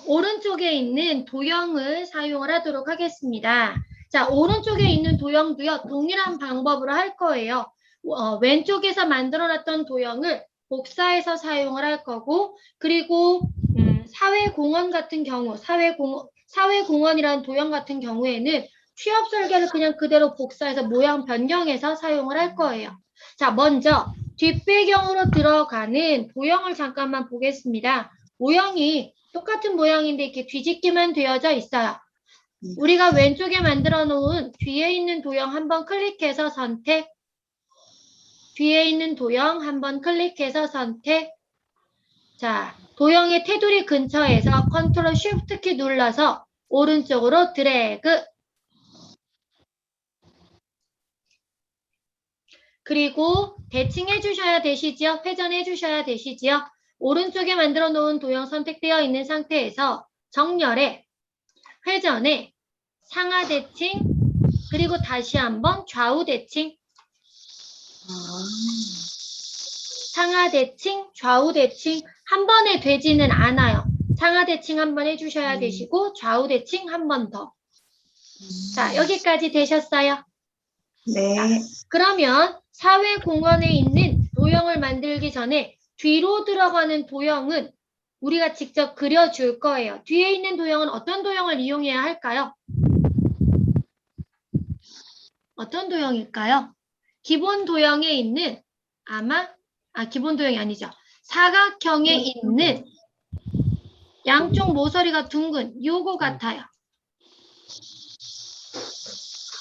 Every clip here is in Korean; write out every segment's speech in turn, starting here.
오른쪽에 있는 도형을 사용을 하도록 하겠습니다. 자, 오른쪽에 있는 도형도요, 동일한 방법으로 할 거예요. 왼쪽에서 만들어놨던 도형을 복사해서 사용을 할 거고, 그리고 사회공원 같은 경우, 사회공원이라는 도형 같은 경우에는 취업 설계를 그냥 그대로 복사해서 모양 변경해서 사용을 할 거예요. 자, 먼저 뒷배경으로 들어가는 도형을 잠깐만 보겠습니다. 모형이 똑같은 모양인데 이렇게 뒤집기만 되어져 있어요. 우리가 왼쪽에 만들어 놓은 뒤에 있는 도형 한번 클릭해서 선택. 뒤에 있는 도형 한번 클릭해서 선택. 자, 도형의 테두리 근처에서 컨트롤 쉬프트 키 눌러서 오른쪽으로 드래그. 그리고 대칭해 주셔야 되시죠? 회전해 주셔야 되시죠? 오른쪽에 만들어 놓은 도형 선택되어 있는 상태에서 정렬에, 회전에, 상하 대칭, 그리고 다시 한번 좌우 대칭. 상하 대칭, 좌우 대칭 한 번에 되지는 않아요. 상하 대칭 한 번 해주셔야 되시고 좌우 대칭 한 번 더. 자, 여기까지 되셨어요? 네. 자, 그러면 사회공원에 있는 도형을 만들기 전에 뒤로 들어가는 도형은 우리가 직접 그려줄 거예요. 뒤에 있는 도형은 어떤 도형을 이용해야 할까요? 어떤 도형일까요? 기본 도형에 있는 기본 도형이 아니죠. 사각형에 있는 양쪽 모서리가 둥근 요거 같아요.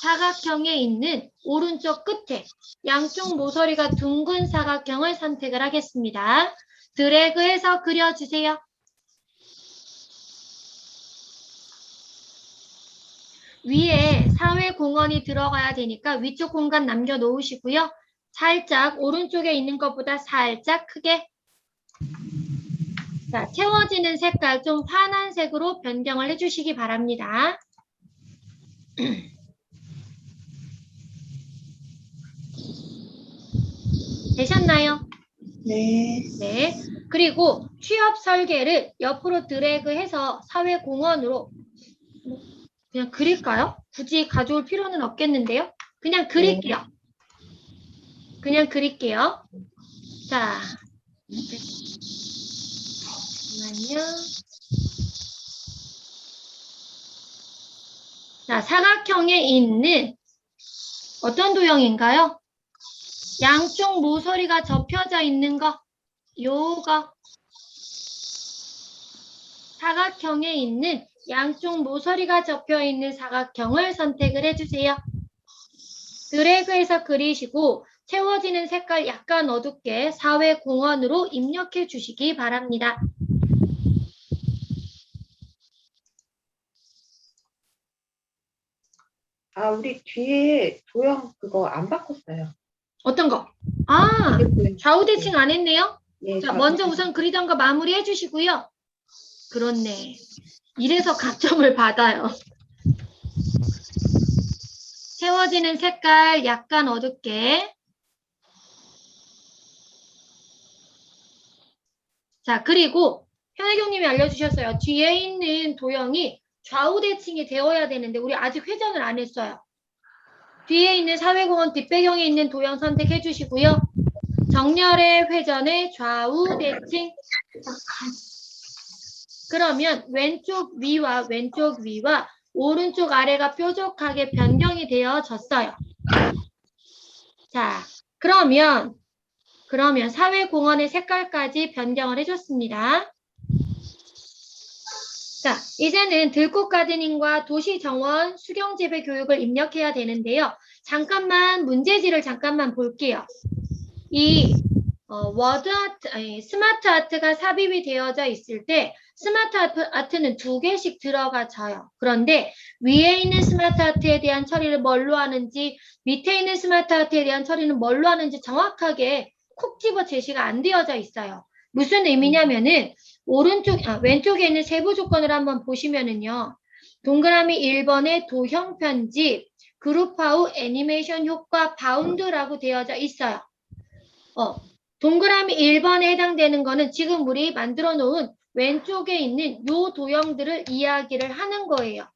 사각형에 있는 오른쪽 끝에 양쪽 모서리가 둥근 사각형을 선택을 하겠습니다. 드래그해서 그려주세요. 위에 사회공원이 들어가야 되니까 위쪽 공간 남겨놓으시고요. 살짝 오른쪽에 있는 것보다 살짝 크게. 자, 채워지는 색깔 좀 환한 색으로 변경을 해주시기 바랍니다. 되셨나요? 네. 네. 그리고 취업 설계를 옆으로 드래그해서 사회공원으로 그냥 그릴까요? 굳이 가져올 필요는 없겠는데요? 그냥 그릴게요. 그냥 그릴게요. 자, 잠깐만요. 자, 사각형에 있는 어떤 도형인가요? 양쪽 모서리가 접혀져 있는 거. 요거. 사각형에 있는 양쪽 모서리가 접혀 있는 사각형을 선택을 해주세요. 드래그해서 그리시고 채워지는 색깔 약간 어둡게 사회공원으로 입력해 주시기 바랍니다. 우리 뒤에 도형 그거 안 바꿨어요. 어떤 거? 좌우 대칭 안 했네요? 네, 자, 먼저 우선 그리던 거 마무리 해주시고요. 그렇네. 이래서 가점을 받아요. 채워지는 색깔 약간 어둡게. 자, 그리고 현혜경님이 알려주셨어요. 뒤에 있는 도형이 좌우 대칭이 되어야 되는데 우리 아직 회전을 안 했어요. 뒤에 있는 사회공원 뒷배경에 있는 도형 선택해 주시고요. 정렬의 회전의 좌우 대칭. 그러면 왼쪽 위와 오른쪽 아래가 뾰족하게 변경이 되어졌어요. 자, 그러면 사회공원의 색깔까지 변경을 해줬습니다. 자, 이제는 들꽃 가드닝과 도시정원 수경재배 교육을 입력해야 되는데요. 잠깐만 문제지를 잠깐만 볼게요. 이 스마트 아트가 삽입이 되어져 있을 때 스마트 아트는 2개씩 들어가져요. 그런데 위에 있는 스마트 아트에 대한 처리를 뭘로 하는지 밑에 있는 스마트 아트에 대한 처리는 뭘로 하는지 정확하게 콕 집어 제시가 안 되어져 있어요. 무슨 의미냐면은 왼쪽에 있는 세부 조건을 한번 보시면은요. 동그라미 1번에 도형 편집, 그룹화후 애니메이션 효과 바운드라고 되어져 있어요. 동그라미 1번에 해당되는 거는 지금 우리 만들어 놓은 왼쪽에 있는 요 도형들을 이야기를 하는 거예요.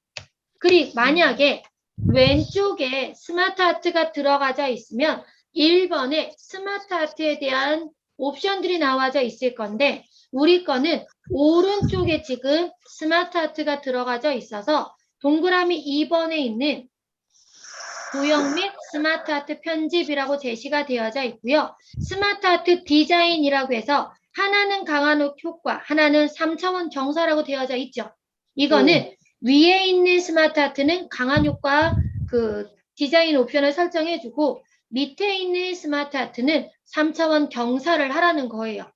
그리고 만약에 왼쪽에 스마트 아트가 들어가져 있으면 1번에 스마트 아트에 대한 옵션들이 나와져 있을 건데 우리 거는 오른쪽에 지금 스마트 아트가 들어가져 있어서 동그라미 2번에 있는 도형 및 스마트 아트 편집이라고 제시가 되어져 있고요. 스마트 아트 디자인이라고 해서 하나는 강한 효과, 하나는 3차원 경사라고 되어져 있죠. 이거는 위에 있는 스마트 아트는 강한 효과 그 디자인 옵션을 설정해주고 밑에 있는 스마트 아트는 3차원 경사를 하라는 거예요.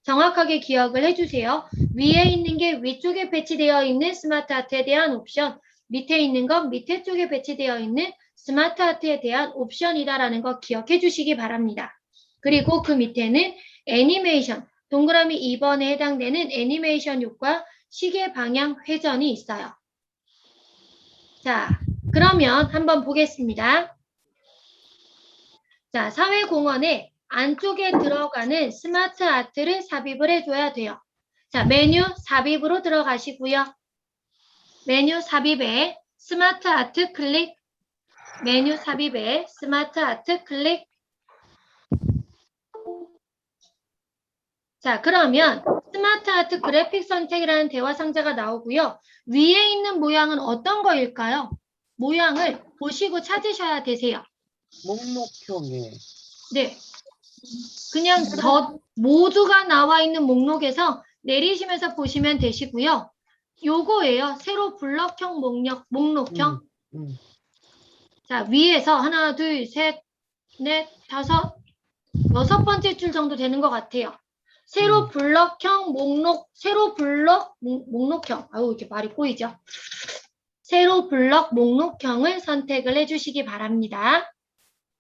정확하게 기억을 해주세요. 위에 있는 게 위쪽에 배치되어 있는 스마트 아트에 대한 옵션, 밑에 있는 건 밑에 쪽에 배치되어 있는 스마트 아트에 대한 옵션이다라는 거 기억해 주시기 바랍니다. 그리고 그 밑에는 애니메이션, 동그라미 2번에 해당되는 애니메이션 효과, 시계 방향 회전이 있어요. 자, 그러면 한번 보겠습니다. 자, 사회공헌에 안쪽에 들어가는 스마트 아트를 삽입을 해줘야 돼요. 자, 메뉴 삽입으로 들어가시고요. 메뉴 삽입에 스마트 아트 클릭, 메뉴 삽입에 스마트 아트 클릭. 자, 그러면 스마트 아트 그래픽 선택이라는 대화 상자가 나오고요. 위에 있는 모양은 어떤 거일까요? 모양을 보시고 찾으셔야 되세요. 목록형에. 네. 그냥 모두가 나와 있는 목록에서 내리시면서 보시면 되시고요. 요거예요. 세로 블럭형 목록형. 자, 위에서 하나, 둘, 셋, 넷, 다섯, 6번째 줄 정도 되는 것 같아요. 세로 블럭형 세로 블럭 목록형. 아유, 이렇게 말이 꼬이죠. 세로 블럭 목록형을 선택을 해주시기 바랍니다.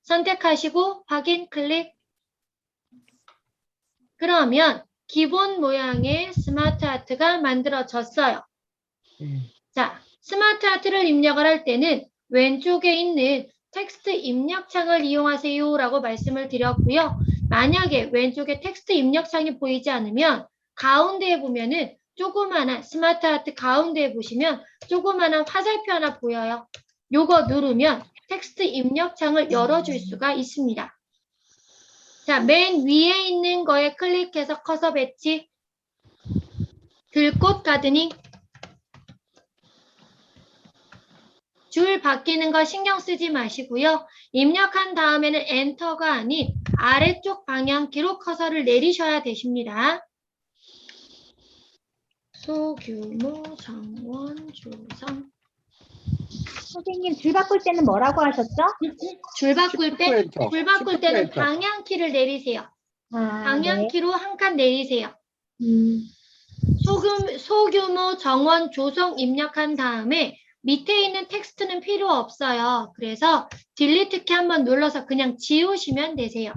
선택하시고 확인 클릭. 그러면 기본 모양의 스마트 아트가 만들어졌어요. 자, 스마트 아트를 입력을 할 때는 왼쪽에 있는 텍스트 입력창을 이용하세요 라고 말씀을 드렸고요. 만약에 왼쪽에 텍스트 입력창이 보이지 않으면 가운데에 보면은 조그마한 스마트 아트 가운데에 보시면 조그마한 화살표 하나 보여요. 요거 누르면 텍스트 입력창을 열어줄 수가 있습니다. 자, 맨 위에 있는 거에 클릭해서 커서 배치, 들꽃 가드닝, 줄 바뀌는 거 신경 쓰지 마시고요. 입력한 다음에는 엔터가 아닌 아래쪽 방향키로 커서를 내리셔야 되십니다. 소규모 정원 조성. 선생님 줄 바꿀 때는 뭐라고 하셨죠? 줄 바꿀 때는 엔터. 방향키를 내리세요. 아, 방향키로 한 칸 내리세요. 네. 소규모 정원 조성 입력한 다음에 밑에 있는 텍스트는 필요 없어요. 그래서 딜리트 키 한번 눌러서 그냥 지우시면 되세요.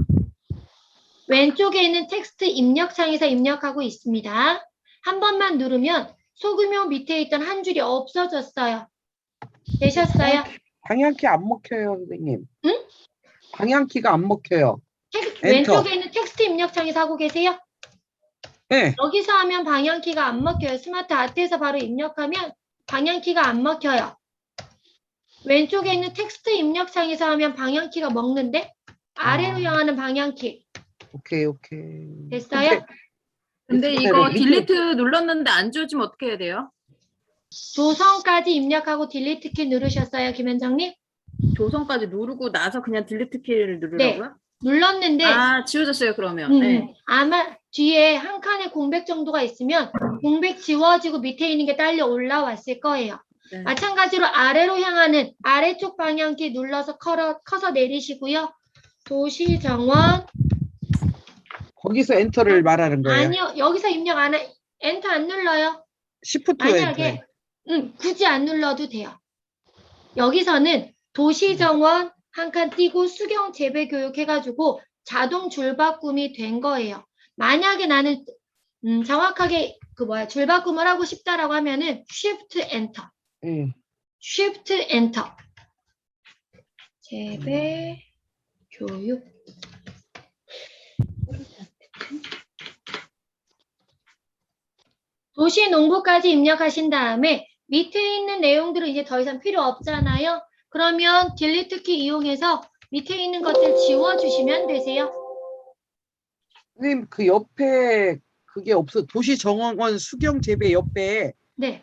왼쪽에 있는 텍스트 입력창에서 입력하고 있습니다. 한 번만 누르면 소규모 밑에 있던 한 줄이 없어졌어요. 되셨어요? 방향키 안 먹혀요, 선생님. 응? 방향키가 안 먹혀요. 왼쪽에 있는 텍스트 입력창에서 하고 계세요? 네. 여기서 하면 방향키가 안 먹혀요. 스마트 아트에서 바로 입력하면 방향키가 안 먹혀요. 왼쪽에 있는 텍스트 입력창에서 하면 방향키가 먹는데 아래로 향하는 방향키. 오케이. 됐어요? 근데 이거 딜리트 눌렀는데 안 지워지면 어떻게 해야 돼요? 조성까지 입력하고 딜리트 키 누르셨어요, 김현정님? 조성까지 누르고 나서 그냥 딜리트 키를 누르라고요? 눌렀는데 아, 지워졌어요, 그러면. 네. 아마 뒤에 한 칸의 공백 정도가 있으면 공백 지워지고 밑에 있는 게 딸려 올라왔을 거예요. 네. 마찬가지로 아래로 향하는 아래쪽 방향키 눌러서 커서 내리시고요. 도시정원. 거기서 엔터를 말하는 거예요. 아니요. 여기서 입력 안 해. 엔터 안 눌러요. 시프트 만약에 엔터. 굳이 안 눌러도 돼요. 여기서는 도시정원 한 칸 띄고 수경 재배 교육 해가지고 자동 줄바꿈이 된 거예요. 만약에 나는 정확하게 줄 바꿈을 하고 싶다라고 하면은 Shift Enter. Shift Enter. 재배 교육. 도시농부까지 입력하신 다음에 밑에 있는 내용들은 이제 더 이상 필요 없잖아요. 그러면 딜리트 키 이용해서 밑에 있는 것들 지워주시면 되세요. 선생님 그 옆에 그게 없어. 도시정원 수경재배 옆에 네.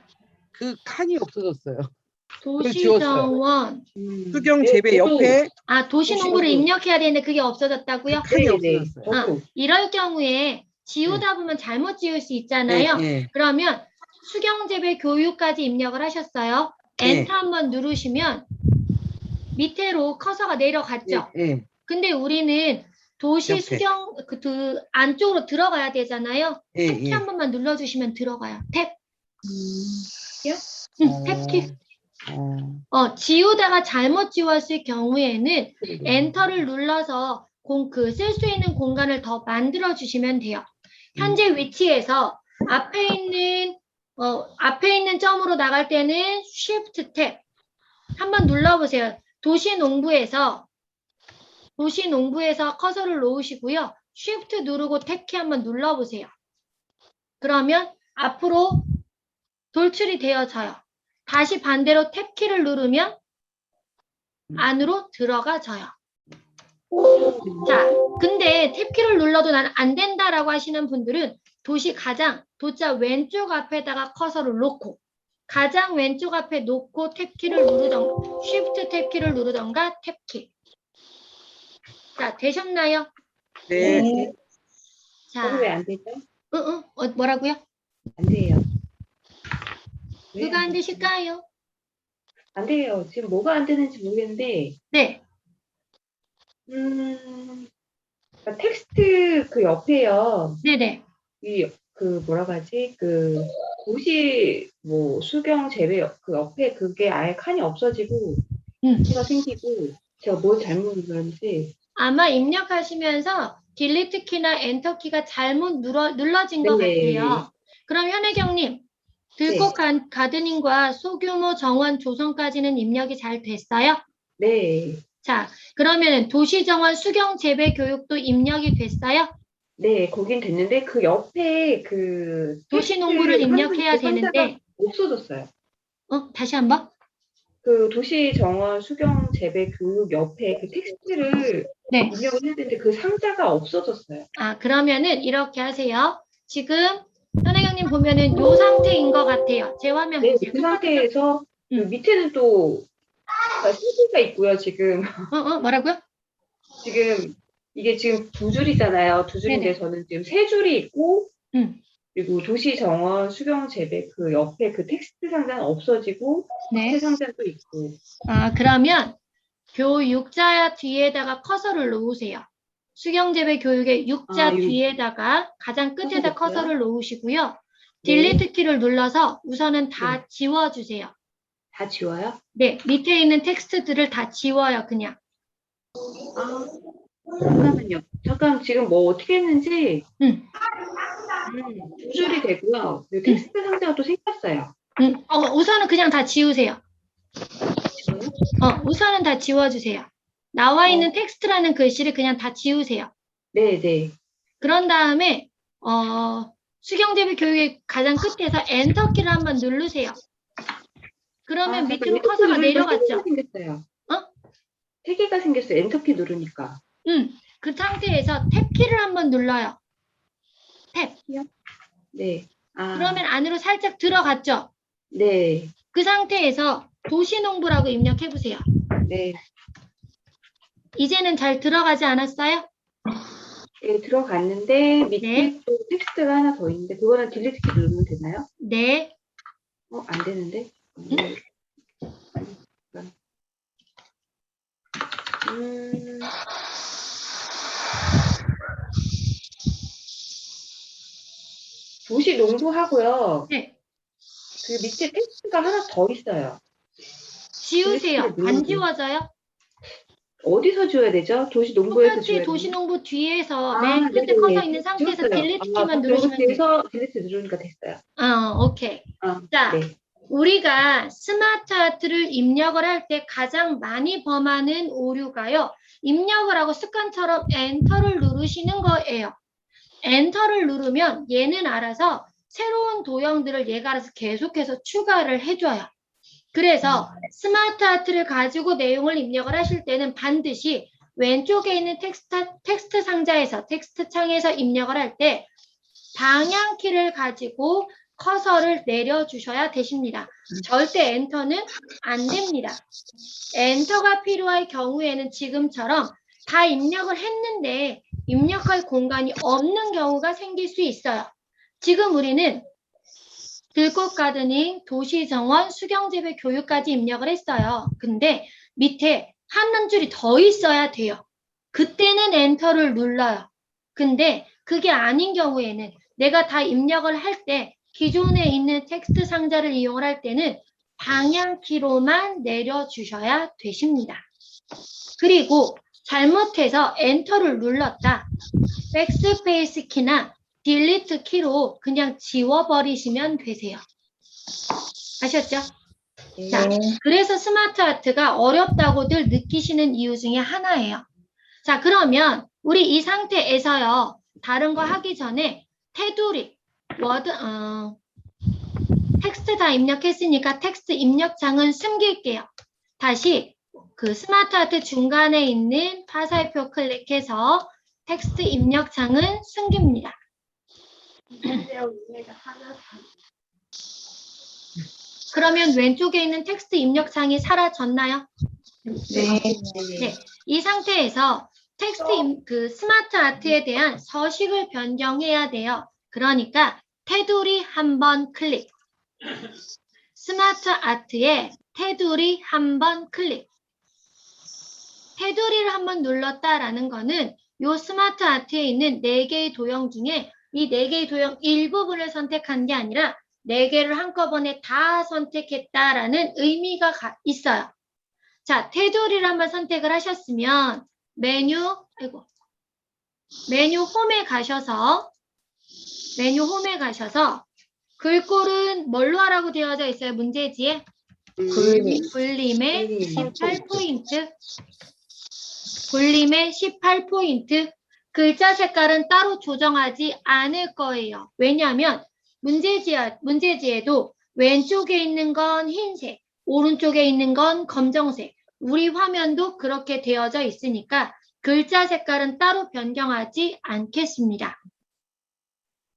그 칸이 없어졌어요. 그걸 지웠어요. 도시정원. 수경재배 네, 저도- 옆에 도시농부를 도시농부. 입력해야 되는데 그게 없어졌다고요? 칸이 네네. 없어졌어요. 저도. 이럴 경우에 지우다 보면 잘못 지울 수 있잖아요. 네. 그러면 수경재배 교육까지 입력을 하셨어요. 네. 엔터 한번 누르시면 밑으로 커서가 내려갔죠. 네. 근데 우리는 도시 옆에. 수경 그 안쪽으로 들어가야 되잖아요. 예, 탭키 예. 한 번만 눌러주시면 들어가요. 탭. 탭키. 지우다가 잘못 지웠을 경우에는 엔터를 눌러서 쓸 수 있는 공간을 더 만들어 주시면 돼요. 현재 위치에서 앞에 있는 점으로 나갈 때는 Shift 탭 한번 눌러보세요. 도시농부에서 커서를 놓으시고요. Shift 누르고 탭키 한번 눌러보세요. 그러면 앞으로 돌출이 되어져요. 다시 반대로 탭키를 누르면 안으로 들어가져요. 자, 근데 탭키를 눌러도 난 안 된다라고 하시는 분들은 도자 왼쪽 앞에다가 커서를 놓고 가장 왼쪽 앞에 놓고 탭키를 누르던가 Shift 탭키를 누르던가 탭키. 자, 되셨나요? 네. 네. 자, 저는 왜 안 되죠? 뭐라고요? 안 돼요. 왜 누가 안 되죠? 되실까요? 안 돼요. 지금 뭐가 안 되는지 모르겠는데, 네, 그러니까 텍스트 그 옆에요. 네네. 뭐라고 하지? 도시 수경 재배 그 옆에 그게 아예 칸이 없어지고 가 생기고 제가 뭘 잘못 눌렀는지. 아마 입력하시면서 딜리트 키나 엔터 키가 잘못 눌러진 것 네. 같아요. 그럼 현혜경님, 들꽃 가드닝과 소규모 정원 조성까지는 입력이 잘 됐어요? 네. 자, 그러면 도시정원 수경 재배 교육도 입력이 됐어요? 네, 거긴 됐는데 그 옆에 도시농부를 텍스트 입력해야 하는 그 상자가 되는데, 없어졌어요. 다시 한번? 그 도시 정원 수경 재배 교육 옆에 그 텍스트를 네. 입력을 해야 되는데 그 상자가 없어졌어요. 그러면은 이렇게 하세요. 지금 현혜경님 보면은 이 상태인 것 같아요. 제 화면 네, 보세요. 그 상태에서 그 밑에는 또 세 개가 있고요. 지금 뭐라고요? 이게 지금 두 줄이잖아요. 두 줄인데 네네. 저는 지금 세 줄이 있고 음. 그리고 도시 정원 수경 재배 그 옆에 그 텍스트 상자는 없어지고 네. 텍스트 상자도 있고. 그러면 교육자 뒤에다가 커서를 놓으세요. 수경재배 교육의 육자 뒤에다가 가장 끝에다 커서를 놓으시고요. 딜리트 키를 눌러서 우선은 다 지워주세요. 다 지워요? 네, 밑에 있는 텍스트들을 다 지워요, 그냥. 잠깐만요. 잠깐 지금 뭐 어떻게 했는지 두 줄이 되고요. 텍스트 상자가 또 생겼어요. 우선은 그냥 다 지우세요. 지워요? 우선은 다 지워주세요. 나와 있는 텍스트라는 글씨를 그냥 다 지우세요. 네. 그런 다음에 수경재배 교육의 가장 끝에서 엔터키를 한번 누르세요. 그러면 밑으로 커서가 내려갔죠. 생겼어요. 어? 세 개가 생겼어요. 엔터키 누르니까. 그 상태에서 탭키를 한번 눌러요. 탭. 네. 그러면 안으로 살짝 들어갔죠. 네. 그 상태에서 도시농부라고 입력해보세요. 네. 이제는 잘 들어가지 않았어요? 네, 들어갔는데 밑에 네. 또 텍스트가 하나 더 있는데 그거는 딜리트 키 누르면 되나요? 네. 안 되는데. 도시 농부하고요. 네. 그 밑에 텍스트가 하나 더 있어요. 지우세요. 안 지워져요? 어디서 지워야 되죠? 도시 농부에서 똑같이 지워야 도시농부 뒤에서 맨 끝에 네네. 커서 있는 상태에서 지웠어요. 딜리트 키만 누르시면 돼요. 뒤에서 딜리트 누르니까 됐어요. 오케이. 자, 네. 우리가 스마트 아트를 입력을 할 때 가장 많이 범하는 오류가요. 입력을 하고 습관처럼 엔터를 누르시는 거예요. 엔터를 누르면 얘는 알아서 새로운 도형들을 얘가 알아서 계속해서 추가를 해줘요. 그래서 스마트 아트를 가지고 내용을 입력을 하실 때는 반드시 왼쪽에 있는 텍스트 상자에서, 텍스트 창에서 입력을 할 때 방향키를 가지고 커서를 내려주셔야 되십니다. 절대 엔터는 안 됩니다. 엔터가 필요할 경우에는 지금처럼 다 입력을 했는데 입력할 공간이 없는 경우가 생길 수 있어요. 지금 우리는 들꽃 가드닝, 도시정원, 수경재배 교육까지 입력을 했어요. 근데 밑에 한 줄이 더 있어야 돼요. 그때는 엔터를 눌러요. 근데 그게 아닌 경우에는 내가 다 입력을 할 때 기존에 있는 텍스트 상자를 이용을 할 때는 방향키로만 내려주셔야 되십니다. 그리고 잘못해서 엔터를 눌렀다. 백스페이스 키나 딜리트 키로 그냥 지워버리시면 되세요. 아셨죠? 네. 자, 그래서 스마트 아트가 어렵다고들 느끼시는 이유 중에 하나예요. 자, 그러면 우리 이 상태에서요. 다른 거 하기 전에 테두리, 워드, 텍스트 다 입력했으니까 텍스트 입력창은 숨길게요. 다시 그 스마트 아트 중간에 있는 화살표 클릭해서 텍스트 입력창은 숨깁니다. 그러면 왼쪽에 있는 텍스트 입력창이 사라졌나요? 네. 네. 이 상태에서 그 스마트 아트에 대한 서식을 변경해야 돼요. 그러니까 테두리 한번 클릭. 스마트 아트에 테두리 한번 클릭. 테두리를 한번 눌렀다라는 거는 이 스마트 아트에 있는 4개의 도형 중에 이 4개의 도형 일부분을 선택한 게 아니라 4개를 한꺼번에 다 선택했다라는 의미가 있어요. 자, 테두리를 한번 선택을 하셨으면 메뉴 홈에 가셔서 글꼴은 뭘로 하라고 되어져 있어요? 문제지에? 볼림의 18포인트. 볼림의 18포인트. 글자 색깔은 따로 조정하지 않을 거예요. 왜냐하면 문제지에도 왼쪽에 있는 건 흰색, 오른쪽에 있는 건 검정색. 우리 화면도 그렇게 되어져 있으니까 글자 색깔은 따로 변경하지 않겠습니다.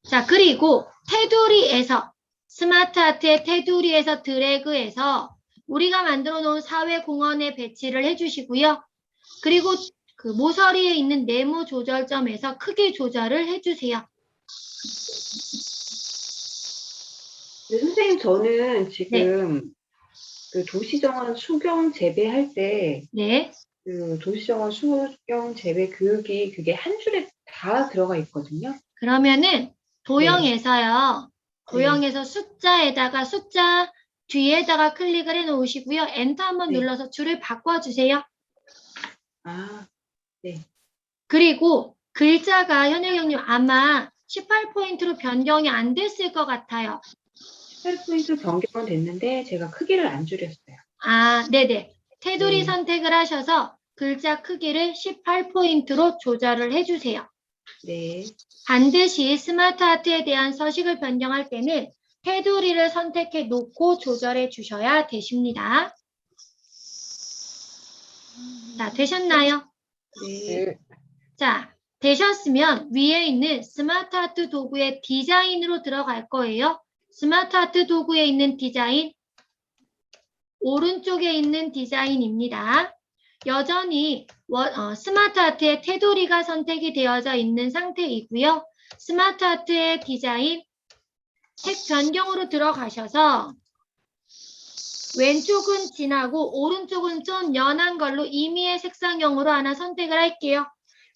자, 그리고 테두리에서 스마트 아트의 테두리에서 드래그해서 우리가 만들어 놓은 사회공헌에 배치를 해주시고요. 그리고 그 모서리에 있는 네모 조절점에서 크기 조절을 해주세요. 네, 선생님, 저는 지금 그 도시정원 수경 재배할 때 네. 그 도시정원 수경 재배 교육이 그게 한 줄에 다 들어가 있거든요. 그러면은 도형에서요. 도형에서 숫자에다가 숫자 뒤에다가 클릭을 해 놓으시고요. 엔터 한번 눌러서 줄을 바꿔주세요. 아, 네. 그리고 글자가 현영님 아마 18포인트로 변경이 안 됐을 것 같아요. 18포인트 변경은 됐는데 제가 크기를 안 줄였어요. 아, 네네. 테두리 선택을 하셔서 글자 크기를 18포인트로 조절을 해주세요. 네. 반드시 스마트 아트에 대한 서식을 변경할 때는 테두리를 선택해 놓고 조절해 주셔야 되십니다. 자, 되셨나요? 네. 자, 되셨으면 위에 있는 스마트 아트 도구의 디자인으로 들어갈 거예요. 스마트 아트 도구에 있는 디자인, 오른쪽에 있는 디자인입니다. 여전히 스마트 아트의 테두리가 선택이 되어져 있는 상태이고요. 스마트 아트의 디자인, 색 변경으로 들어가셔서 왼쪽은 진하고 오른쪽은 좀 연한 걸로 임의의 색상형으로 하나 선택을 할게요.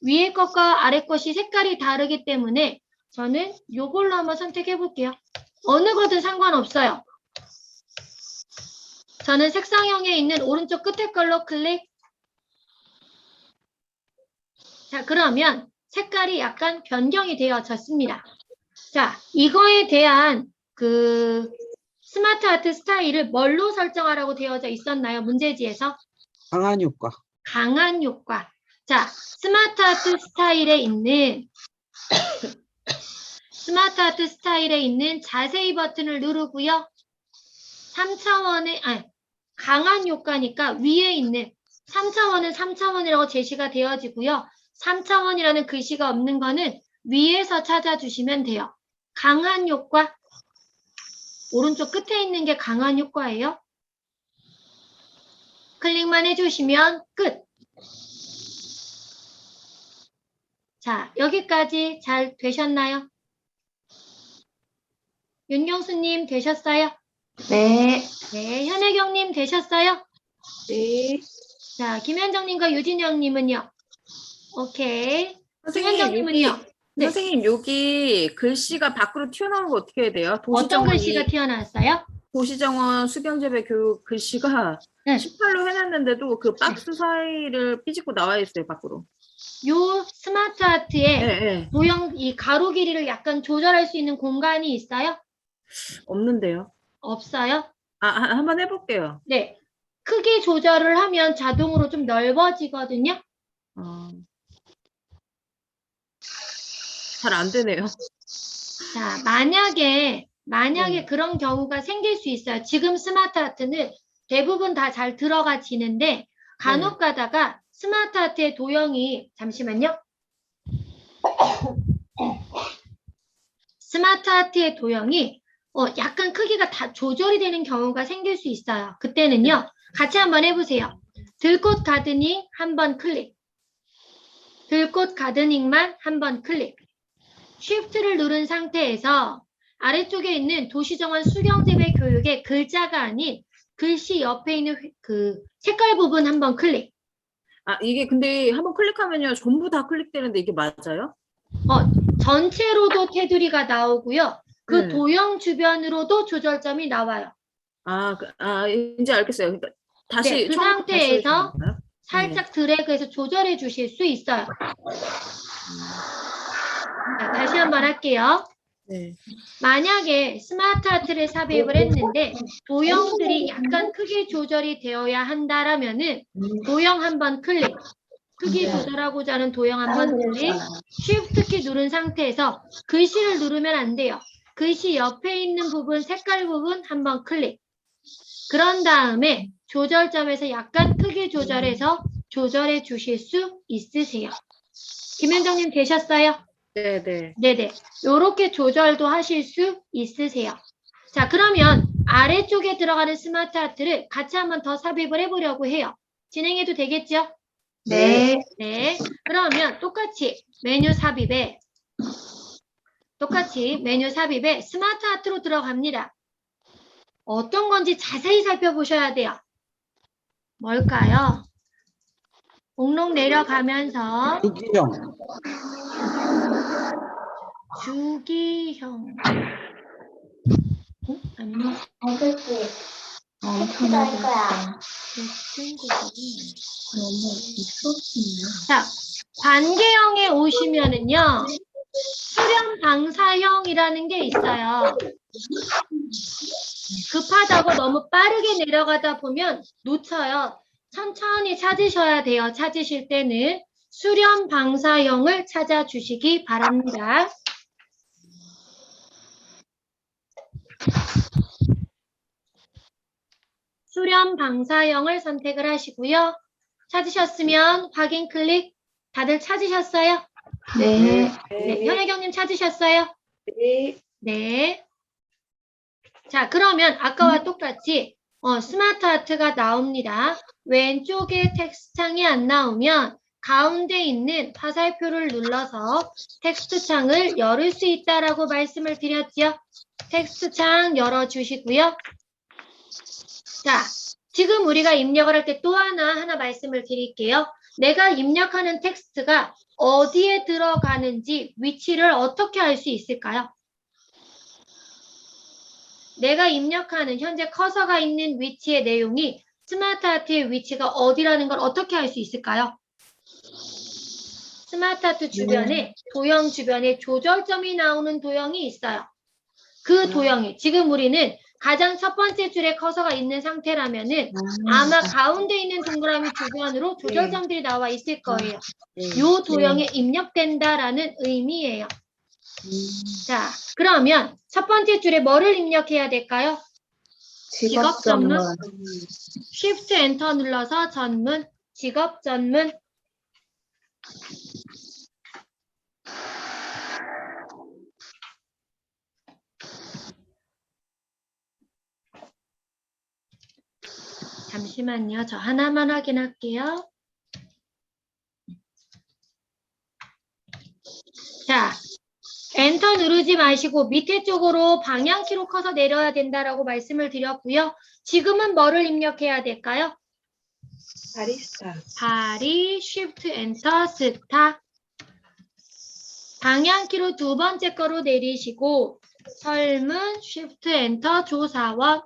위에 것과 아래 것이 색깔이 다르기 때문에 저는 이걸로 한번 선택해 볼게요. 어느 거든 상관없어요. 저는 색상형에 있는 오른쪽 끝에 걸로 클릭. 자, 그러면 색깔이 약간 변경이 되어졌습니다. 자, 이거에 대한 그 스마트 아트 스타일을 뭘로 설정하라고 되어져 있었나요? 문제지에서? 강한 효과. 강한 효과. 자, 스마트 아트 스타일에 있는 스마트 아트 스타일에 있는 자세히 버튼을 누르고요. 3차원의, 강한 효과니까 위에 있는 3차원은 3차원이라고 제시가 되어지고요. 3차원이라는 글씨가 없는 거는 위에서 찾아주시면 돼요. 강한 효과. 오른쪽 끝에 있는 게 강한 효과예요. 클릭만 해주시면 끝. 자, 여기까지 잘 되셨나요? 윤경수님 되셨어요? 네. 네, 현혜경님 되셨어요? 네. 자, 김현정님과 유진영님은요? 오케이. 선생님, 김현정님은요? 네. 선생님, 여기 글씨가 밖으로 튀어나오는 거 어떻게 해야 돼요? 어떤 글씨가 튀어나왔어요? 도시정원 수경재배 교육 글씨가 네. 18로 해놨는데도 그 박스 사이를 삐집고 나와 있어요, 밖으로. 요 스마트 아트에 네. 도형 이 가로 길이를 약간 조절할 수 있는 공간이 있어요? 없는데요. 없어요? 한번 해볼게요. 네. 크기 조절을 하면 자동으로 좀 넓어지거든요. 잘 안 되네요. 자, 만약에 그런 경우가 생길 수 있어요. 지금 스마트 아트는 대부분 다 잘 들어가지는데 간혹 가다가 스마트 아트의 도형이 잠시만요. 스마트 아트의 도형이 약간 크기가 다 조절이 되는 경우가 생길 수 있어요. 그때는요. 같이 한번 해보세요. 들꽃 가드닝 한번 클릭. 들꽃 가드닝만 한번 클릭. 쉬프트를 누른 상태에서 아래쪽에 있는 도시정원 수경재배 교육의 글자가 아닌 글씨 옆에 있는 그 색깔 부분 한번 클릭. 이게 근데 한번 클릭하면요. 전부 다 클릭되는데 이게 맞아요? 전체로도 테두리가 나오고요. 그 네. 도형 주변으로도 조절점이 나와요. 이제 알겠어요. 그러니까 다시 네, 그 처음부터 상태에서 다시 해주시면 살짝 드래그해서 조절해 주실 수 있어요. 자, 다시 한번 할게요. 네. 만약에 스마트 아트를 삽입을 했는데 도형들이 약간 크게 조절이 되어야 한다라면은 도형 한번 클릭. 크기 조절하고자 하는 도형 한번 클릭. 쉬프트 키 누른 상태에서 글씨를 누르면 안 돼요. 글씨 옆에 있는 부분, 색깔 부분 한번 클릭. 그런 다음에 조절점에서 약간 크기 조절해서 조절해 주실 수 있으세요. 김현정님 되셨어요? 네네. 네네. 요렇게 조절도 하실 수 있으세요. 자, 그러면 아래쪽에 들어가는 스마트 아트를 같이 한번 더 삽입을 해보려고 해요. 진행해도 되겠죠? 네. 네. 그러면 똑같이 메뉴 삽입에 스마트 아트로 들어갑니다. 어떤 건지 자세히 살펴보셔야 돼요. 뭘까요? 목록 내려가면서 주기형 아니면 자, 관계형에 오시면은요 수렴 방사형이라는 게 있어요. 급하다고 너무 빠르게 내려가다 보면 놓쳐요. 천천히 찾으셔야 돼요. 찾으실 때는 수렴 방사형을 찾아주시기 바랍니다. 수렴 방사형을 선택을 하시고요. 찾으셨으면 확인 클릭. 다들 찾으셨어요? 네. 네. 현혜경님 찾으셨어요? 네. 네. 자, 그러면 아까와 똑같이 스마트 아트가 나옵니다. 왼쪽에 텍스트 창이 안 나오면 가운데 있는 화살표를 눌러서 텍스트 창을 열을 수 있다라고 말씀을 드렸죠. 텍스트 창 열어주시고요. 자, 지금 우리가 입력을 할 때 또 하나 말씀을 드릴게요. 내가 입력하는 텍스트가 어디에 들어가는지 위치를 어떻게 알 수 있을까요? 내가 입력하는 현재 커서가 있는 위치의 내용이 스마트 아트의 위치가 어디라는 걸 어떻게 알 수 있을까요? 스마트 아트 주변에 도형 주변에 조절점이 나오는 도형이 있어요. 그 도형이 지금 우리는 가장 첫 번째 줄에 커서가 있는 상태라면은 아마 가운데 있는 동그라미 주변으로 조절점들이 나와 있을 거예요. 이 도형에 입력된다라는 의미예요. 자, 그러면 첫 번째 줄에 뭐를 입력해야 될까요? 직업 전문. Shift 엔터 눌러서 전문, 직업 전문. 잠시만요. 저 하나만 확인할게요. 자, 엔터 누르지 마시고 밑에 쪽으로 방향키로 커서 내려야 된다라고 말씀을 드렸고요. 지금은 뭐를 입력해야 될까요? 바리스타. 바리, 쉬프트 엔터, 스타. 방향키로 두 번째 거로 내리시고 설문, 쉬프트 엔터, 조사원.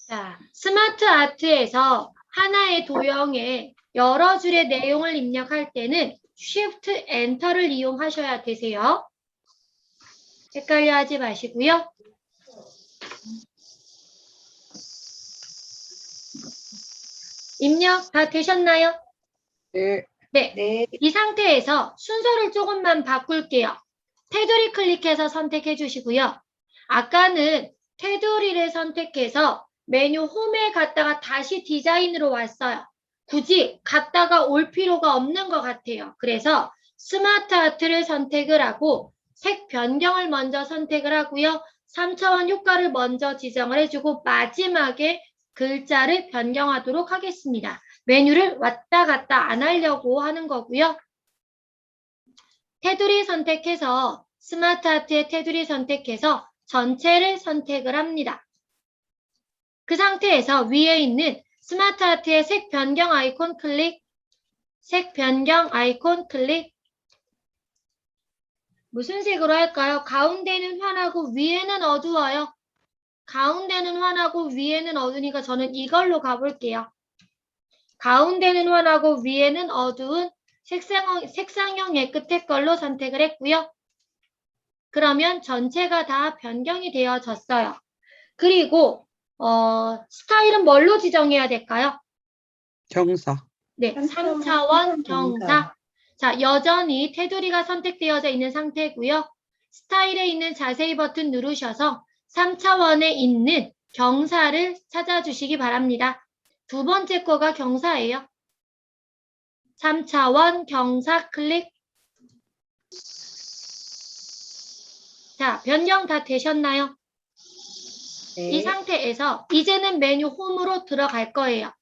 자, 스마트 아트에서 하나의 도형에 여러 줄의 내용을 입력할 때는 Shift Enter를 이용하셔야 되세요. 헷갈려 하지 마시고요. 입력 다 되셨나요? 네. 네. 네. 이 상태에서 순서를 조금만 바꿀게요. 테두리 클릭해서 선택해 주시고요. 아까는 테두리를 선택해서 메뉴 홈에 갔다가 다시 디자인으로 왔어요. 굳이 갔다가 올 필요가 없는 것 같아요. 그래서 스마트 아트를 선택을 하고 색 변경을 먼저 선택을 하고요. 3차원 효과를 먼저 지정을 해주고 마지막에 글자를 변경하도록 하겠습니다. 메뉴를 왔다 갔다 안 하려고 하는 거고요. 테두리 선택해서 스마트 아트의 테두리 선택해서 전체를 선택을 합니다. 그 상태에서 위에 있는 스마트 아트의 색 변경 아이콘 클릭, 색 변경 아이콘 클릭. 무슨 색으로 할까요? 가운데는 환하고 위에는 어두워요. 가운데는 환하고 위에는 어두우니까 저는 이걸로 가볼게요. 가운데는 환하고 위에는 어두운 색상형의 끝에 걸로 선택을 했고요. 그러면 전체가 다 변경이 되어졌어요. 그리고 스타일은 뭘로 지정해야 될까요? 경사. 네, 3차원 경사. 자, 여전히 테두리가 선택되어져 있는 상태고요. 스타일에 있는 자세히 버튼 누르셔서 3차원에 있는 경사를 찾아주시기 바랍니다. 두 번째 거가 경사예요. 3차원 경사 클릭. 자, 변경 다 되셨나요? 네. 이 상태에서 이제는 메뉴 홈으로 들어갈 거예요.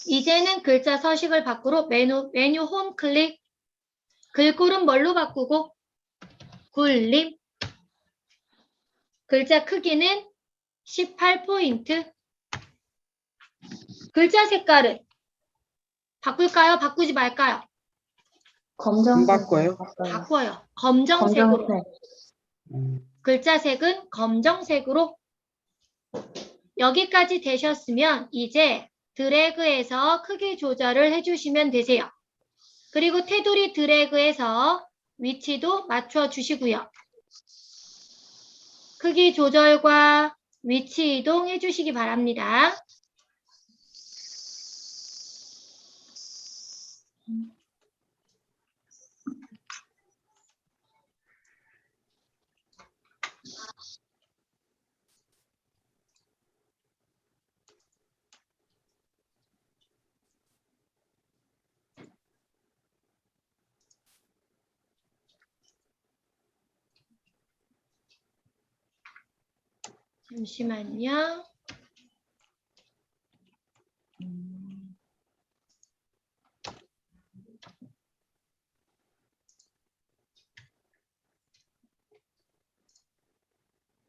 이제는 글자 서식을 바꾸러 메뉴 홈 클릭. 글꼴은 뭘로 바꾸고? 굴림. 글자 크기는 18포인트. 글자 색깔은 바꿀까요? 바꾸지 말까요? 안 바꿔요? 바꿔요. 검정색으로. 음. 글자 색은 검정색으로. 여기까지 되셨으면 이제 드래그해서 크기 조절을 해주시면 되세요. 그리고 테두리 드래그해서 위치도 맞춰주시고요. 크기 조절과 위치 이동 해주시기 바랍니다. 잠시만요.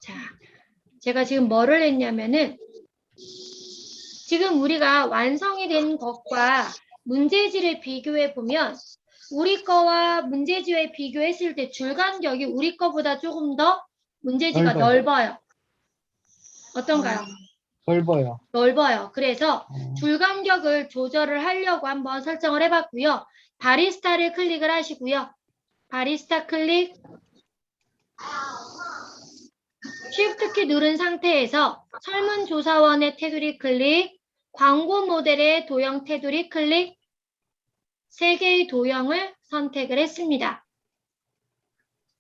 자, 제가 지금 뭐를 했냐면은 지금 우리가 완성이 된 것과 문제지를 비교해 보면 우리 거와 문제지에 비교했을 때 줄 간격이 우리 거보다 조금 더 문제지가 넓어요. 어떤가요? 넓어요. 넓어요. 그래서 줄 간격을 조절을 하려고 한번 설정을 해봤고요. 바리스타를 클릭을 하시고요. 바리스타 클릭. Shift 키 누른 상태에서 설문조사원의 테두리 클릭. 광고 모델의 도형 테두리 클릭. 3개의 도형을 선택을 했습니다.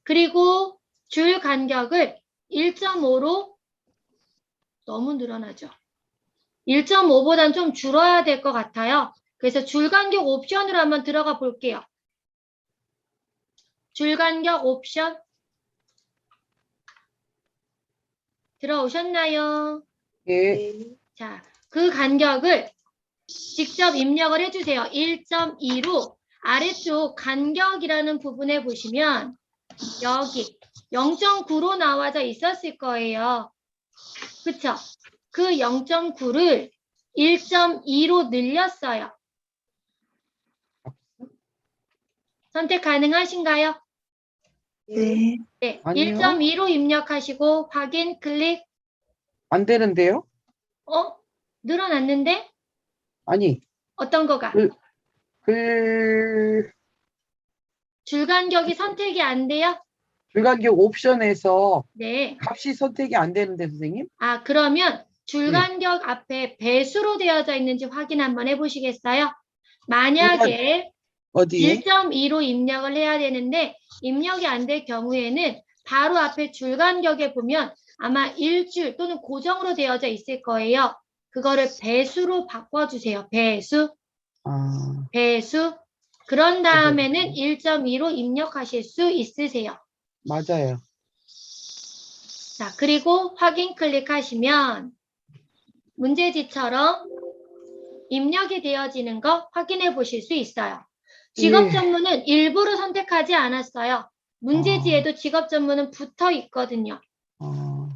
그리고 줄 간격을 1.5로 너무 늘어나죠. 1.5보다는 좀 줄어야 될 것 같아요. 그래서 줄 간격 옵션으로 한번 들어가 볼게요. 줄 간격 옵션 들어오셨나요? 예. 자, 그 간격을 직접 입력을 해주세요. 1.2로 아래쪽 간격이라는 부분에 보시면 여기 0.9로 나와져 있었을 거예요. 그쵸? 그 0.9를 1.2로 늘렸어요. 선택 가능하신가요? 네. 네, 아니요. 1.2로 입력하시고 확인 클릭. 안 되는데요? 늘어났는데? 아니, 어떤 거가? 글 줄 간격이 선택이 안 돼요? 불간격 옵션에서 네. 값이 선택이 안 되는데, 선생님? 아, 그러면 줄 네. 간격 앞에 배수로 되어져 있는지 확인 한번 해보시겠어요? 만약에 어디에? 1.2로 입력을 해야 되는데 입력이 안 될 경우에는 바로 앞에 줄 간격에 보면 아마 1줄 또는 고정으로 되어져 있을 거예요. 그거를 배수로 바꿔주세요. 배수. 아, 배수. 그런 다음에는 1.2로 입력하실 수 있으세요. 맞아요. 자, 그리고 확인 클릭하시면 문제지처럼 입력이 되어지는 거 확인해 보실 수 있어요. 직업 예. 전문은 일부러 선택하지 않았어요. 문제지에도 직업 전문은 붙어 있거든요. 아,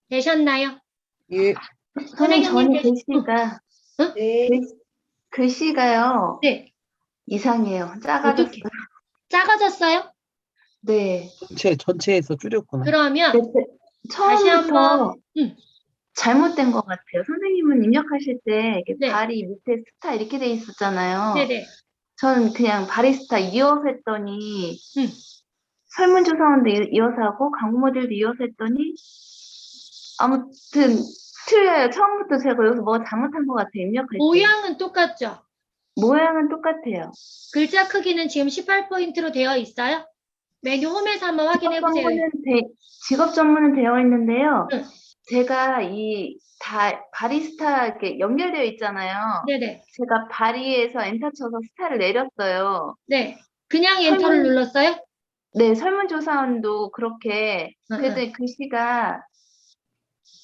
되셨나요? 예. 선생님, 저는 되시- 글씨가, 네. 글씨가요, 네. 이상해요. 작아졌어요. 어떻게? 작아졌어요? 네. 전체에서 줄였구나. 그러면 다시 처음부터 한번 잘못된 것 같아요. 선생님은 입력하실 때 이렇게 네. 발이 밑에 스타 이렇게 돼 있었잖아요. 네네. 저는 그냥 바리스타 이어서 했더니 음. 설문조사원도 이어서 하고 광고 모델도 이어서 했더니 아무튼 틀려요. 처음부터 제가 여기서 뭐가 잘못한 것 같아요. 입력할 때. 모양은 똑같죠? 모양은 똑같아요. 글자 크기는 지금 18포인트로 되어 있어요? 메뉴 홈에서 한번 확인해 보세요. 직업 전문은 되어 있는데요. 응. 제가 바리스타 이렇게 연결되어 있잖아요. 네네. 제가 바리에서 엔터 쳐서 스타를 내렸어요. 네. 그냥 엔터를 눌렀어요? 네, 설문조사원도 그렇게 그랬더니 글씨가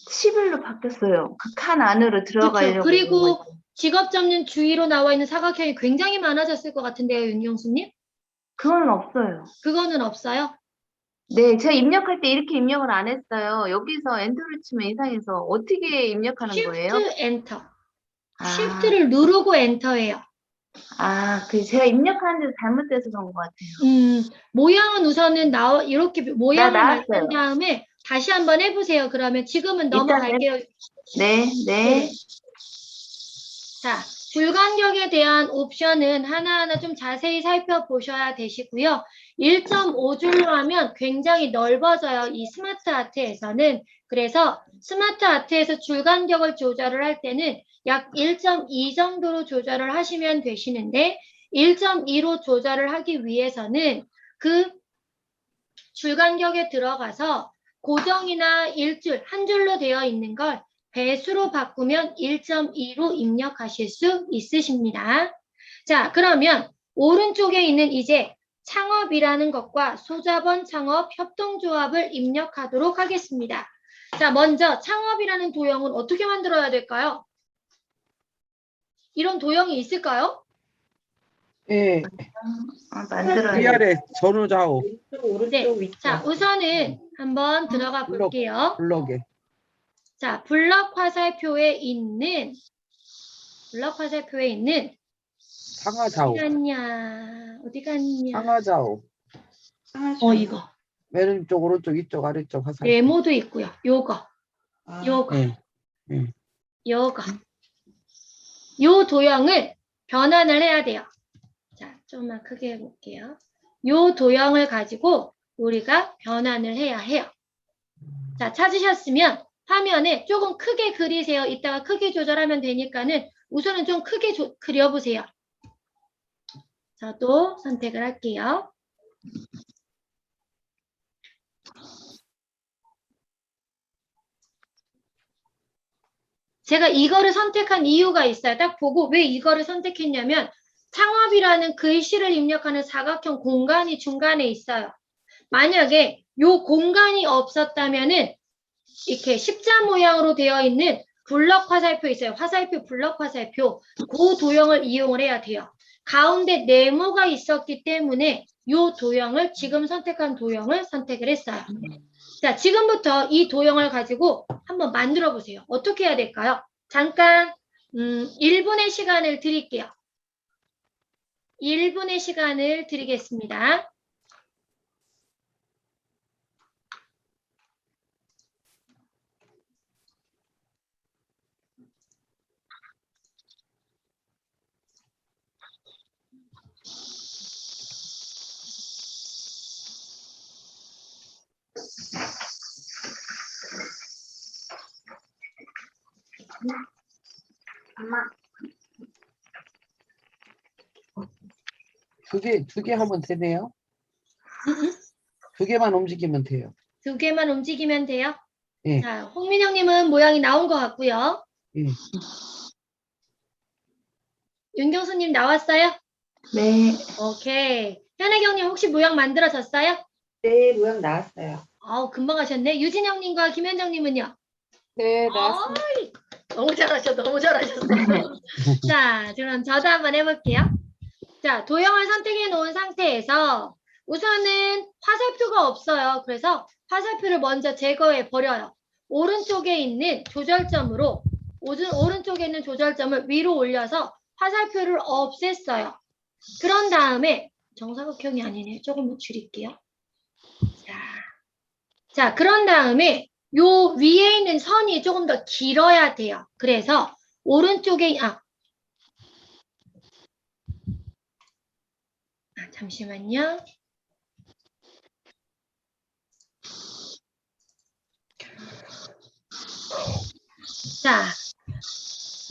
11로 바뀌었어요. 그 칸 안으로 들어가려고. 그렇죠. 그리고 직업 전문 주위로 나와 있는 사각형이 굉장히 많아졌을 것 같은데요, 윤경수님? 그건 없어요. 그거는 없어요? 네, 제가 입력할 때 이렇게 입력을 안 했어요. 여기서 엔터를 치면 이상해서 어떻게 입력하는 거예요? Shift 엔터. 아. Shift를 누르고 엔터예요. 제가 입력하는데 잘못돼서 그런 것 같아요. 모양은 우선은 이렇게 모양을 나왔어요. 만든 다음에 다시 한번 해보세요. 그러면 지금은 넘어갈게요. 네. 자, 줄 간격에 대한 옵션은 하나하나 좀 자세히 살펴보셔야 되시고요. 1.5줄로 하면 굉장히 넓어져요. 이 스마트 아트에서는. 그래서 스마트 아트에서 줄 간격을 조절을 할 때는 약 1.2 정도로 조절을 하시면 되시는데 1.2로 조절을 하기 위해서는 그 줄 간격에 들어가서 고정이나 한 줄로 되어 있는 걸 배수로 바꾸면 1.2로 입력하실 수 있으십니다. 자, 그러면 오른쪽에 있는 이제 창업이라는 것과 소자본 창업 협동조합을 입력하도록 하겠습니다. 자, 먼저 창업이라는 도형은 어떻게 만들어야 될까요? 이런 도형이 있을까요? 예. 만들어요. 위아래 전후좌우 왼쪽, 오른쪽, 네. 위쪽. 자, 우선은 한번 들어가 볼게요. 블럭에. 자, 블럭 화살표에 있는 상하좌우. 어디 갔냐? 상하좌우. 이거. 왼쪽, 오른쪽, 이쪽, 아래쪽 화살. 네모도 있고요. 요거. 예. 요거. 요 도형을 변환을 해야 돼요. 자, 좀만 크게 해볼게요. 요 도형을 가지고 우리가 변환을 해야 해요. 자, 찾으셨으면 화면에 조금 크게 그리세요. 이따가 크기 조절하면 되니까는 우선은 좀 크게 그려보세요. 저도 선택을 할게요. 제가 이거를 선택한 이유가 있어요. 딱 보고 왜 이거를 선택했냐면 창업이라는 글씨를 입력하는 사각형 공간이 중간에 있어요. 만약에 요 공간이 없었다면은 이렇게 십자 모양으로 되어 있는 블럭 화살표 있어요. 화살표, 블럭 화살표. 그 도형을 이용을 해야 돼요. 가운데 네모가 있었기 때문에 요 도형을 지금 선택한 도형을 선택을 했어요. 자, 지금부터 이 도형을 가지고 한번 만들어 보세요. 어떻게 해야 될까요? 잠깐 1분의 시간을 드릴게요. 1분의 시간을 드리겠습니다. 엄마. 두 개 하면 되네요. 두 개만 움직이면 돼요. 두 개만 움직이면 돼요. 예. 자, 홍민영님은 모양이 나온 것 같고요. 예. 윤경수님 나왔어요? 네. 오케이. 현혜경님 혹시 모양 만들어졌어요? 네, 모양 나왔어요. 금방 하셨네. 유진영님과 김현정님은요? 네, 나왔습니다. 너무 잘하셨어. 너무 잘하셨어요. 자, 그럼 저도 한번 해볼게요. 자, 도형을 선택해 놓은 상태에서 우선은 화살표가 없어요. 그래서 화살표를 먼저 제거해 버려요. 오른쪽에 있는 조절점으로 오른쪽에 있는 조절점을 위로 올려서 화살표를 없앴어요. 그런 다음에 정사각형이 아니네. 조금 줄일게요. 자, 그런 다음에 요 위에 있는 선이 조금 더 길어야 돼요. 그래서 오른쪽에 잠시만요. 자,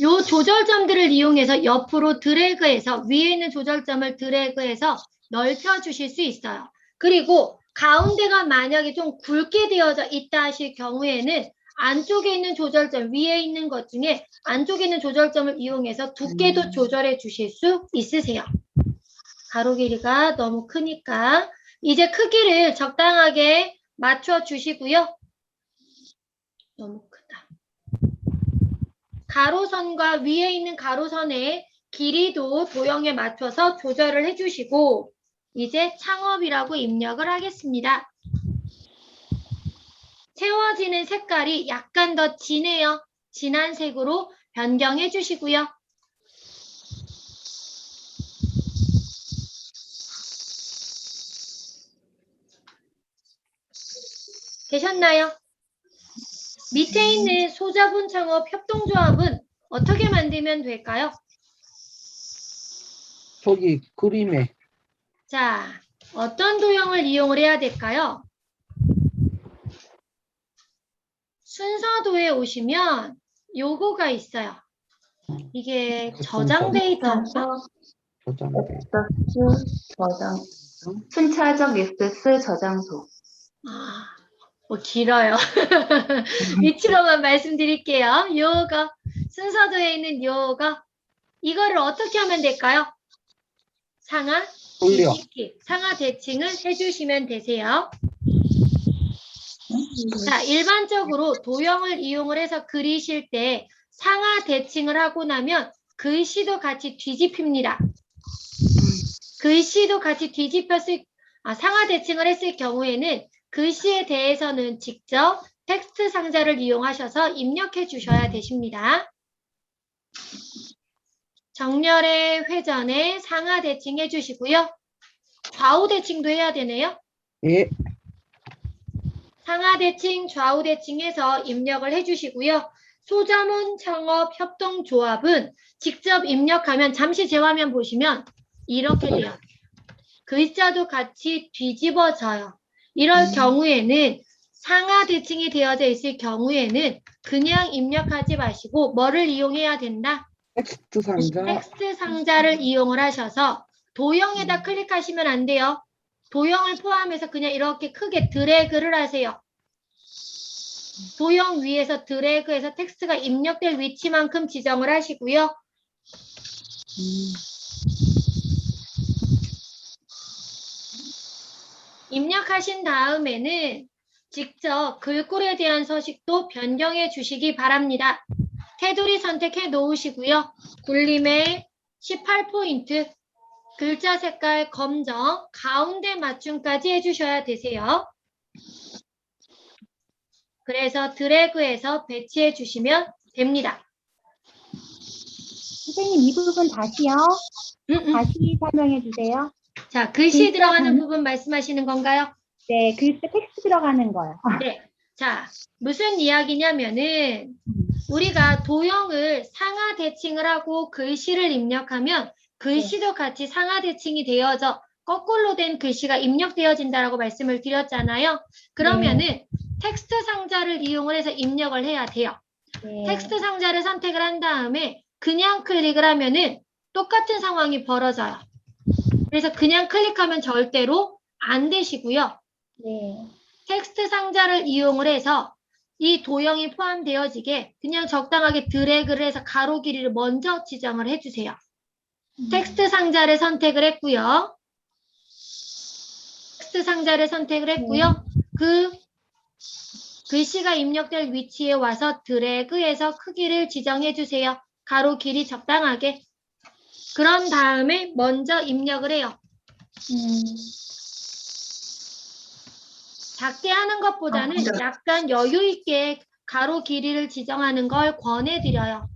요 조절점들을 이용해서 옆으로 드래그해서 위에 있는 조절점을 드래그해서 넓혀 주실 수 있어요. 그리고 가운데가 만약에 좀 굵게 되어져 있다 하실 경우에는 안쪽에 있는 조절점, 위에 있는 것 중에 안쪽에 있는 조절점을 이용해서 두께도 조절해 주실 수 있으세요. 가로 길이가 너무 크니까 이제 크기를 적당하게 맞춰 주시고요. 너무 크다. 가로선과 위에 있는 가로선의 길이도 도형에 맞춰서 조절을 해주시고 이제 창업이라고 입력을 하겠습니다. 채워지는 색깔이 약간 더 진해요. 진한 색으로 변경해 주시고요. 되셨나요? 밑에 있는 소자본 창업 협동조합은 어떻게 만들면 될까요? 저기 그림에 자, 어떤 도형을 이용을 해야 될까요? 순서도에 오시면 요거가 있어요. 이게 저장 데이터인가? 저장돼. 저장. 순차적 액세스 저장소. 뭐 길어요. 위치로만 말씀드릴게요. 요거 순서도에 있는 요거 이거를 어떻게 하면 될까요? 상하 올려. 뒤집기, 상하 대칭을 해주시면 되세요. 자, 일반적으로 도형을 이용을 해서 그리실 때 상하 대칭을 하고 나면 글씨도 같이 뒤집힙니다. 글씨도 같이 상하 대칭을 했을 경우에는 글씨에 대해서는 직접 텍스트 상자를 이용하셔서 입력해 주셔야 되십니다. 정렬의 회전에 상하 대칭 해주시고요. 좌우 대칭도 해야 되네요. 예. 상하 대칭, 좌우 대칭해서 입력을 해주시고요. 소자문 창업 협동조합은 직접 입력하면 잠시 제 화면 보시면 이렇게 돼요. 글자도 같이 뒤집어져요. 이럴 경우에는 상하 대칭이 되어져 있을 경우에는 그냥 입력하지 마시고 뭐를 이용해야 된다? 텍스트 상자. 텍스트 상자를 이용을 하셔서 도형에다 클릭하시면 안 돼요. 도형을 포함해서 그냥 이렇게 크게 드래그를 하세요. 도형 위에서 드래그해서 텍스트가 입력될 위치만큼 지정을 하시고요. 입력하신 다음에는 직접 글꼴에 대한 서식도 변경해 주시기 바랍니다. 테두리 선택해 놓으시고요. 굴림의 18포인트, 글자 색깔 검정, 가운데 맞춤까지 해주셔야 되세요. 그래서 드래그해서 배치해 주시면 됩니다. 선생님, 이 부분 다시요. 다시 설명해 주세요. 자, 글씨 글자 들어가는 단- 부분 말씀하시는 건가요? 네, 글씨 텍스트 들어가는 거요. 네. 자, 무슨 이야기냐면은 우리가 도형을 상하 대칭을 하고 글씨를 입력하면 글씨도 같이 상하 대칭이 되어져 거꾸로 된 글씨가 입력되어진다라고 말씀을 드렸잖아요. 그러면은 텍스트 상자를 이용을 해서 입력을 해야 돼요. 네. 텍스트 상자를 선택을 한 다음에 그냥 클릭을 하면은 똑같은 상황이 벌어져요. 그래서 그냥 클릭하면 절대로 안 되시고요. 네. 텍스트 상자를 이용을 해서 이 도형이 포함되어지게 그냥 적당하게 드래그를 해서 가로 길이를 먼저 지정을 해주세요. 텍스트 상자를 선택을 했고요. 텍스트 상자를 선택을 했고요. 그 글씨가 입력될 위치에 와서 드래그해서 크기를 지정해 주세요. 가로 길이 적당하게. 그런 다음에 먼저 입력을 해요. 작게 하는 것보다는 약간 여유 있게 가로 길이를 지정하는 걸 권해드려요.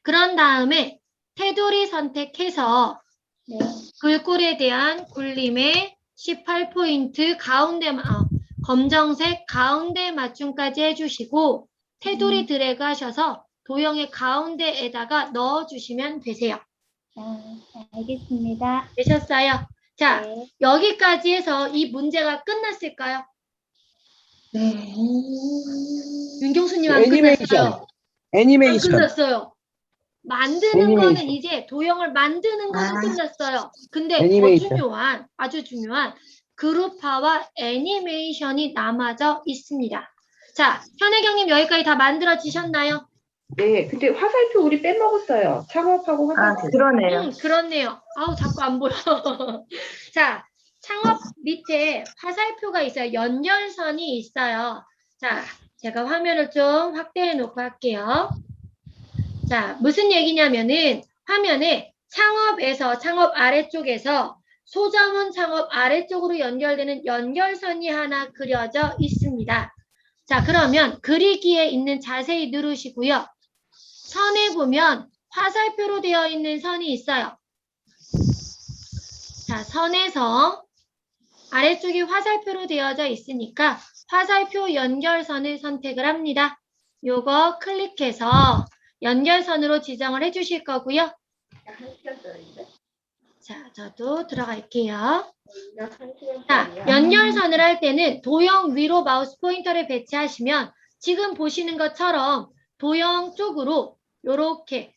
그런 다음에 테두리 선택해서 네. 글꼴에 대한 굴림의 18포인트 가운데 검정색 가운데 맞춤까지 해주시고 테두리 드래그 하셔서 도형의 가운데에다가 넣어주시면 되세요. 알겠습니다. 되셨어요? 자, 네. 여기까지 해서 이 문제가 끝났을까요? 네. 윤경수님 안 끝났어요. 안 애니메이션. 끝났어요. 만드는 애니메이션. 거는 이제 도형을 만드는 거는 끝났어요. 근데 더 애니메이션. 중요한, 아주 중요한 그룹화와 애니메이션이 남아져 있습니다. 자, 현혜경님 여기까지 다 만들어지셨나요? 네, 근데 화살표 우리 빼먹었어요. 창업하고 아, 화살표. 그러네요. 그렇네요. 아우, 자꾸 안 보여. 자, 창업 밑에 화살표가 있어요. 연결선이 있어요. 자, 제가 화면을 좀 확대해 놓고 할게요. 자, 무슨 얘기냐면은 화면에 창업에서 창업 아래쪽에서 소자문 창업 아래쪽으로 연결되는 연결선이 하나 그려져 있습니다. 자, 그러면 그리기에 있는 자세히 누르시고요. 선에 보면 화살표로 되어 있는 선이 있어요. 자, 선에서 아래쪽이 화살표로 되어져 있으니까 화살표 연결선을 선택을 합니다. 요거 클릭해서 연결선으로 지정을 해주실 거고요. 자, 저도 들어갈게요. 자, 연결선을 할 때는 도형 위로 마우스 포인터를 배치하시면 지금 보시는 것처럼 도형 쪽으로 이렇게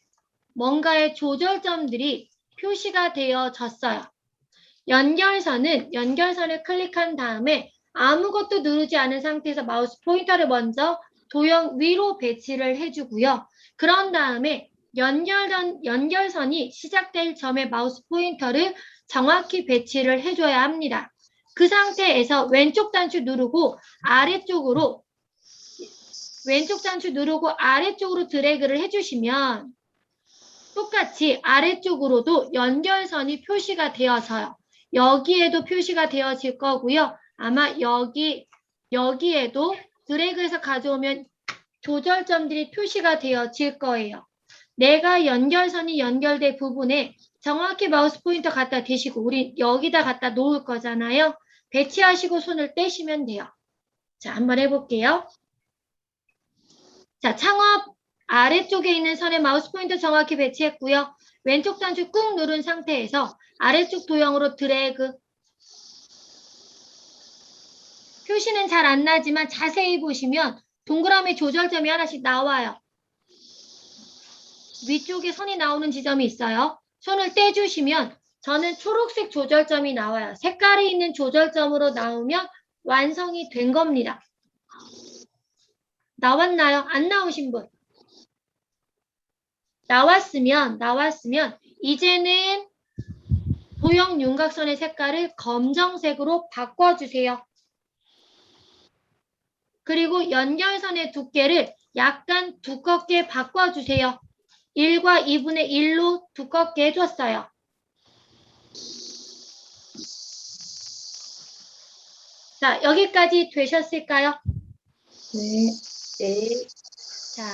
뭔가의 조절점들이 표시가 되어졌어요. 연결선을 클릭한 다음에 아무것도 누르지 않은 상태에서 마우스 포인터를 먼저 도형 위로 배치를 해주고요. 그런 다음에 연결선이 시작될 점에 마우스 포인터를 정확히 배치를 해줘야 합니다. 그 상태에서 왼쪽 단추 누르고 아래쪽으로 드래그를 해주시면 똑같이 아래쪽으로도 연결선이 표시가 되어서요. 여기에도 표시가 되어질 거고요. 아마 여기에도 드래그해서 가져오면 조절점들이 표시가 되어질 거예요. 내가 연결선이 연결된 부분에 정확히 마우스 포인터 갖다 대시고 우리 여기다 갖다 놓을 거잖아요. 배치하시고 손을 떼시면 돼요. 자, 한번 해볼게요. 자, 창업 아래쪽에 있는 선에 마우스 포인터 정확히 배치했고요. 왼쪽 단추 꾹 누른 상태에서 아래쪽 도형으로 드래그. 표시는 잘 안 나지만 자세히 보시면 동그라미 조절점이 하나씩 나와요. 위쪽에 선이 나오는 지점이 있어요. 손을 떼주시면 저는 초록색 조절점이 나와요. 색깔이 있는 조절점으로 나오면 완성이 된 겁니다. 나왔나요? 안 나오신 분? 나왔으면 이제는 도형 윤곽선의 색깔을 검정색으로 바꿔주세요. 그리고 연결선의 두께를 약간 두껍게 바꿔주세요. 1과 2분의 1로 두껍게 해줬어요. 자, 여기까지 되셨을까요? 네. 자,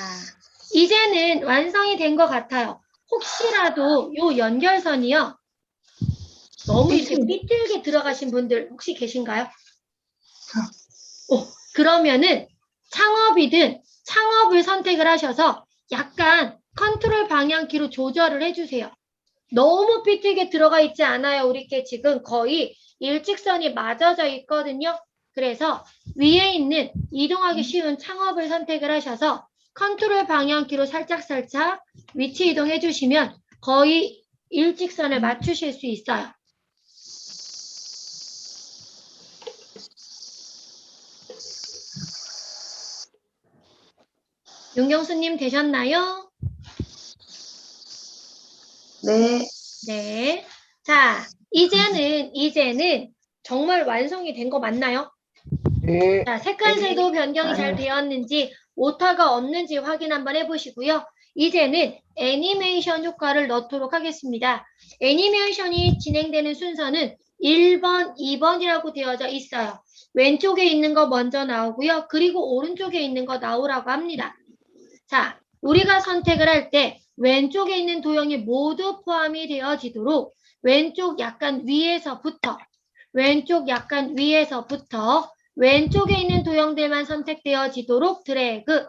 이제는 완성이 된 것 같아요. 혹시라도 요 연결선이요. 너무 이렇게 삐뚤게 들어가신 분들 혹시 계신가요? 그러면은 창업을 선택을 하셔서 약간 컨트롤 방향키로 조절을 해주세요. 너무 삐뚤게 들어가 있지 않아요. 우리 게 지금 거의 일직선이 맞아져 있거든요. 그래서 위에 있는 이동하기 쉬운 창업을 선택을 하셔서 컨트롤 방향키로 살짝 위치 이동해 주시면 거의 일직선을 맞추실 수 있어요. 윤경수님 되셨나요? 네. 네. 자, 이제는 정말 완성이 된 거 맞나요? 네. 자, 색깔색도 변경이 잘 되었는지 오타가 없는지 확인 한번 해보시고요. 이제는 애니메이션 효과를 넣도록 하겠습니다. 애니메이션이 진행되는 순서는 1번, 2번이라고 되어져 있어요. 왼쪽에 있는 거 먼저 나오고요. 그리고 오른쪽에 있는 거 나오라고 합니다. 자, 우리가 선택을 할 때 왼쪽에 있는 도형이 모두 포함이 되어지도록 왼쪽 약간 위에서부터 왼쪽에 있는 도형들만 선택되어지도록 드래그.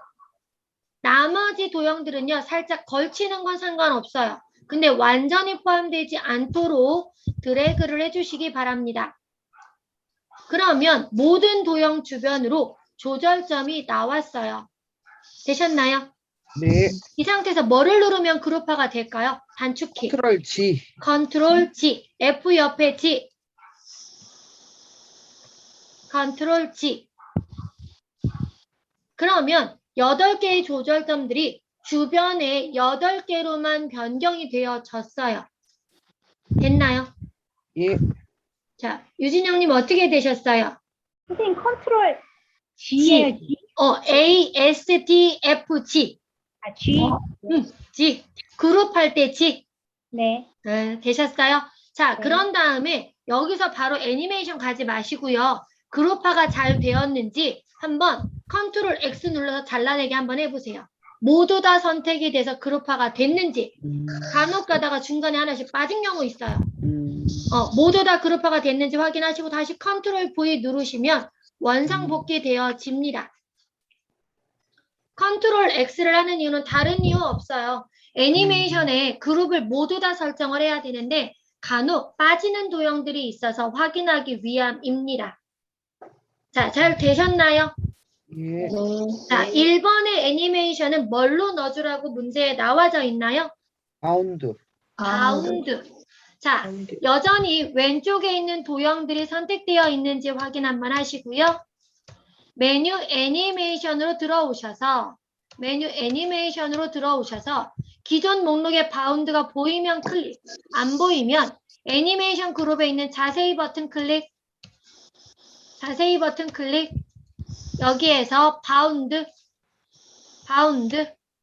나머지 도형들은요, 살짝 걸치는 건 상관없어요. 근데 완전히 포함되지 않도록 드래그를 해주시기 바랍니다. 그러면 모든 도형 주변으로 조절점이 나왔어요. 되셨나요? 네. 이 상태에서 뭐를 누르면 그룹화가 될까요? 단축키. 컨트롤 G. 컨트롤 G. F 옆에 G. 컨트롤 G. 그러면 8개의 조절점들이 주변에 8개로만 변경이 되어졌어요. 됐나요? 예. 자, 유진영님 어떻게 되셨어요? 선생님 컨트롤 G예요, G. A, S, T, F, G. 아, G. G. 그룹할 때 G. 네. 되셨어요? 자, 네. 그런 다음에 여기서 바로 애니메이션 가지 마시고요. 그룹화가 잘 되었는지 한번 컨트롤 X 눌러서 잘라내기 한번 해보세요. 모두 다 선택이 돼서 그룹화가 됐는지. 간혹 가다가 중간에 하나씩 빠진 경우 있어요. 모두 다 그룹화가 됐는지 확인하시고 다시 컨트롤 V 누르시면 원상복귀 되어집니다. 컨트롤 X를 하는 이유는 다른 이유 없어요. 애니메이션에 그룹을 모두 다 설정을 해야 되는데 간혹 빠지는 도형들이 있어서 확인하기 위함입니다. 자, 잘 되셨나요? 예. 자, 1번의 애니메이션은 뭘로 넣어주라고 문제에 나와져 있나요? 바운드. 바운드. 자, 여전히 왼쪽에 있는 도형들이 선택되어 있는지 확인 한번 하시고요. 메뉴 애니메이션으로 들어오셔서 기존 목록에 바운드가 보이면 클릭, 안 보이면 애니메이션 그룹에 있는 자세히 버튼 클릭, 여기에서 바운드,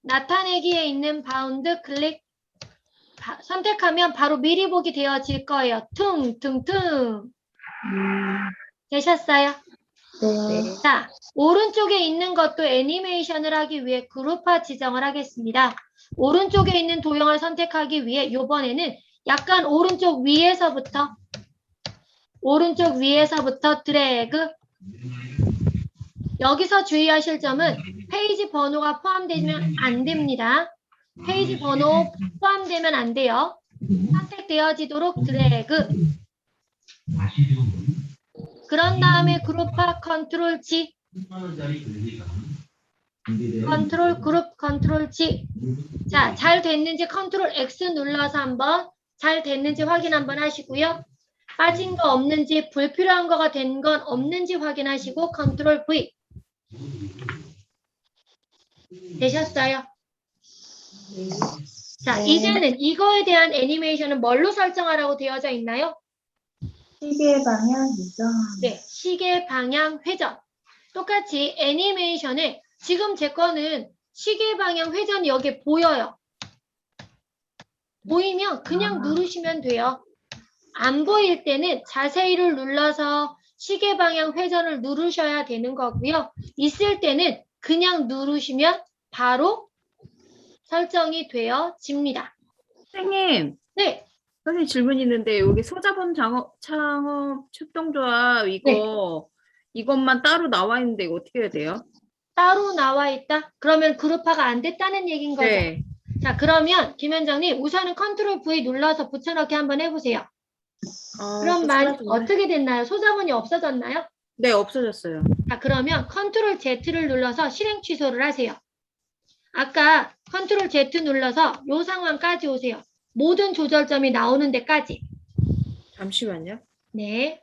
나타내기에 있는 바운드 클릭, 선택하면 바로 미리 보기 되어질 거예요. 퉁퉁퉁. 되셨어요? 네. 자, 오른쪽에 있는 것도 애니메이션을 하기 위해 그룹화 지정을 하겠습니다. 오른쪽에 있는 도형을 선택하기 위해 이번에는 약간 오른쪽 위에서부터 드래그. 여기서 주의하실 점은 페이지 번호가 포함되면 안 됩니다. 페이지 번호 포함되면 안 돼요. 선택되어지도록 드래그. 그런 다음에 그룹화 컨트롤 G. 컨트롤 그룹 컨트롤 G. 자, 잘 됐는지 컨트롤 X 눌러서 한번 잘 됐는지 확인 한번 하시고요. 빠진 거 없는지 불필요한 거가 된 건 없는지 확인하시고 컨트롤 V. 되셨어요? 자, 이제는 이거에 대한 애니메이션은 뭘로 설정하라고 되어져 있나요? 시계 방향 이동. 네, 시계 방향 회전. 똑같이 애니메이션에 지금 제 거는 시계 방향 회전이 여기 보여요. 보이면 그냥 누르시면 돼요. 안 보일 때는 자세히를 눌러서 시계 방향 회전을 누르셔야 되는 거고요. 있을 때는 그냥 누르시면 바로 설정이 되어집니다. 선생님, 네, 선생님 질문 있는데 여기 소자본 창업 협동조합 이것만 따로 나와 있는데 이거 어떻게 해야 돼요? 따로 나와 있다? 그러면 그룹화가 안 됐다는 얘기인 거죠? 네. 자, 그러면 김현정님 우선은 컨트롤 V 눌러서 붙여넣기 한번 해보세요. 그럼 어떻게 됐나요? 소자본이 없어졌나요? 네, 없어졌어요. 자, 그러면 컨트롤 Z를 눌러서 실행 취소를 하세요. 아까 컨트롤 Z 눌러서 이 상황까지 오세요. 모든 조절점이 나오는 데까지. 잠시만요. 네.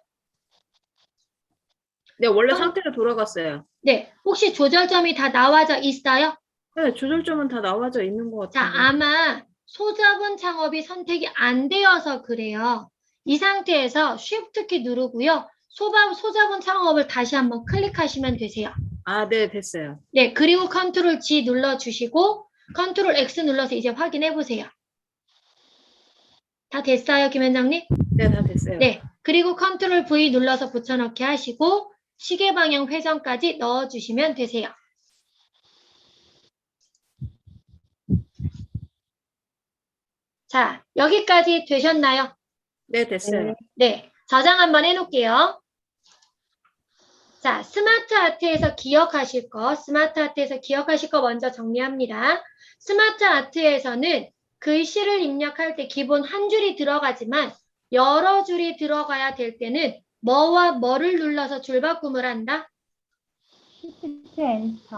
네, 원래 상태로 돌아갔어요. 네. 혹시 조절점이 다 나와져 있어요? 네, 조절점은 다 나와져 있는 것 자, 같은데. 아마 소자본 창업이 선택이 안 되어서 그래요. 이 상태에서 Shift 키 누르고요. 소자본 창업을 다시 한번 클릭하시면 되세요. 아, 네, 됐어요. 네, 그리고 컨트롤 G 눌러주시고 컨트롤 X 눌러서 이제 확인해 보세요. 다 됐어요, 김현정님? 네, 다 됐어요. 네, 그리고 컨트롤 V 눌러서 붙여넣기 하시고 시계 방향 회전까지 넣어주시면 되세요. 자, 여기까지 되셨나요? 네, 됐어요. 네, 저장 한번 해놓을게요. 자, 스마트 아트에서 기억하실 거 먼저 정리합니다. 스마트 아트에서는 글씨를 입력할 때 기본 한 줄이 들어가지만 여러 줄이 들어가야 될 때는 뭐와 뭐를 눌러서 줄바꿈을 한다? Shift Enter.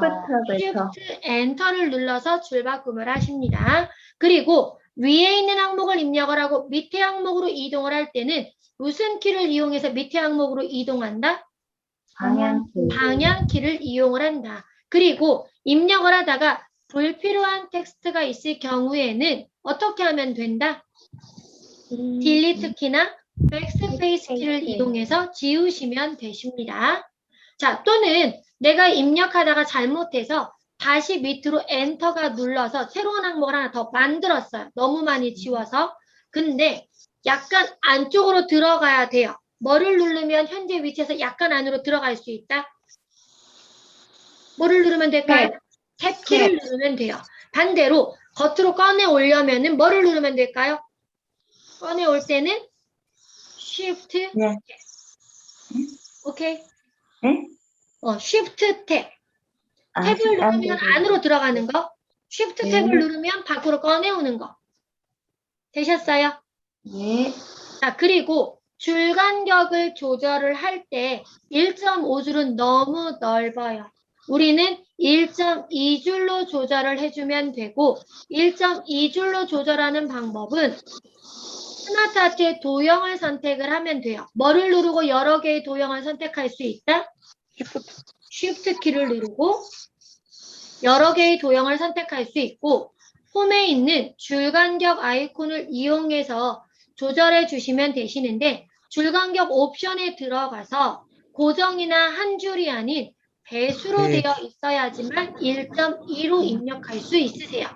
Shift Enter를 눌러서 줄바꿈을 하십니다. 그리고 위에 있는 항목을 입력을 하고 밑에 항목으로 이동을 할 때는 무슨 키를 이용해서 밑에 항목으로 이동한다? 방향키를 이용을 한다. 그리고 입력을 하다가 불필요한 텍스트가 있을 경우에는 어떻게 하면 된다? 딜리트 키나 백스페이스 키를 이용해서 지우시면 되십니다. 자, 또는 내가 입력하다가 잘못해서 다시 밑으로 엔터가 눌러서 새로운 항목을 하나 더 만들었어요. 너무 많이 지워서. 근데 약간 안쪽으로 들어가야 돼요. 뭐를 누르면 현재 위치에서 약간 안으로 들어갈 수 있다? 뭐를 누르면 될까요? 탭키를 누르면 돼요. 반대로 겉으로 꺼내 오려면은 뭐를 누르면 될까요? 꺼내 올 때는 Shift 네. 오케이? 네? Shift 탭. 아, 탭을 누르면 네. 안으로 들어가는 거. Shift 탭을 누르면 밖으로 꺼내오는 거. 되셨어요? 네. 자, 그리고 줄 간격을 조절을 할 때 1.5줄은 너무 넓어요. 우리는 1.2줄로 조절을 해주면 되고 1.2줄로 조절하는 방법은 스마트 아트의 도형을 선택을 하면 돼요. 뭐를 누르고 여러 개의 도형을 선택할 수 있다? Shift 키를 누르고 여러 개의 도형을 선택할 수 있고 홈에 있는 줄 간격 아이콘을 이용해서 조절해 주시면 되시는데 줄 간격 옵션에 들어가서 고정이나 한 줄이 아닌 배수로 네. 되어 있어야지만 1.2로 입력할 수 있으세요.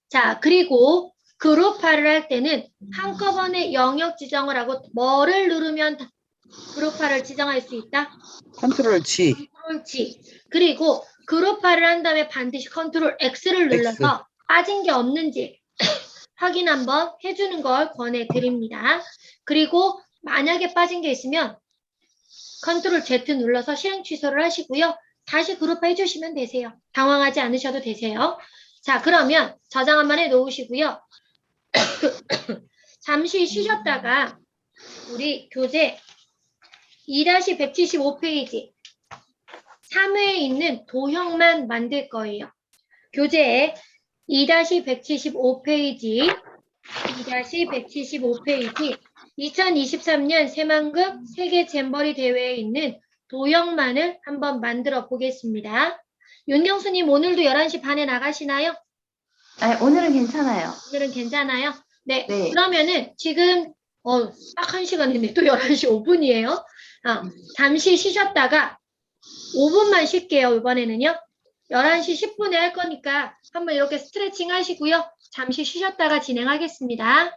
자, 그리고 그룹화를 할 때는 한꺼번에 영역 지정을 하고 뭐를 누르면 그룹화를 지정할 수 있다? 컨트롤 G. 컨트롤 G. 그리고 그룹화를 한 다음에 반드시 컨트롤 X를 눌러서 빠진 게 없는지 확인 한번 해주는 걸 권해드립니다. 그리고 만약에 빠진 게 있으면 컨트롤 Z 눌러서 실행 취소를 하시고요. 다시 그룹화 해주시면 되세요. 당황하지 않으셔도 되세요. 자, 그러면 저장 한번 해놓으시고요. 잠시 쉬셨다가 우리 교재 2-175페이지 3회에 있는 도형만 만들 거예요. 교재에 2-175페이지 2023년 새만금 세계 잼버리 대회에 있는 도형만을 한번 만들어 보겠습니다. 윤경수님 오늘도 11시 반에 나가시나요? 아, 오늘은 괜찮아요. 오늘은 괜찮아요? 네. 네. 그러면은 지금 딱 1시간이네. 또 11시 5분이에요. 잠시 쉬셨다가 5분만 쉴게요. 이번에는요. 11시 10분에 할 거니까 한번 이렇게 스트레칭 하시고요. 잠시 쉬셨다가 진행하겠습니다.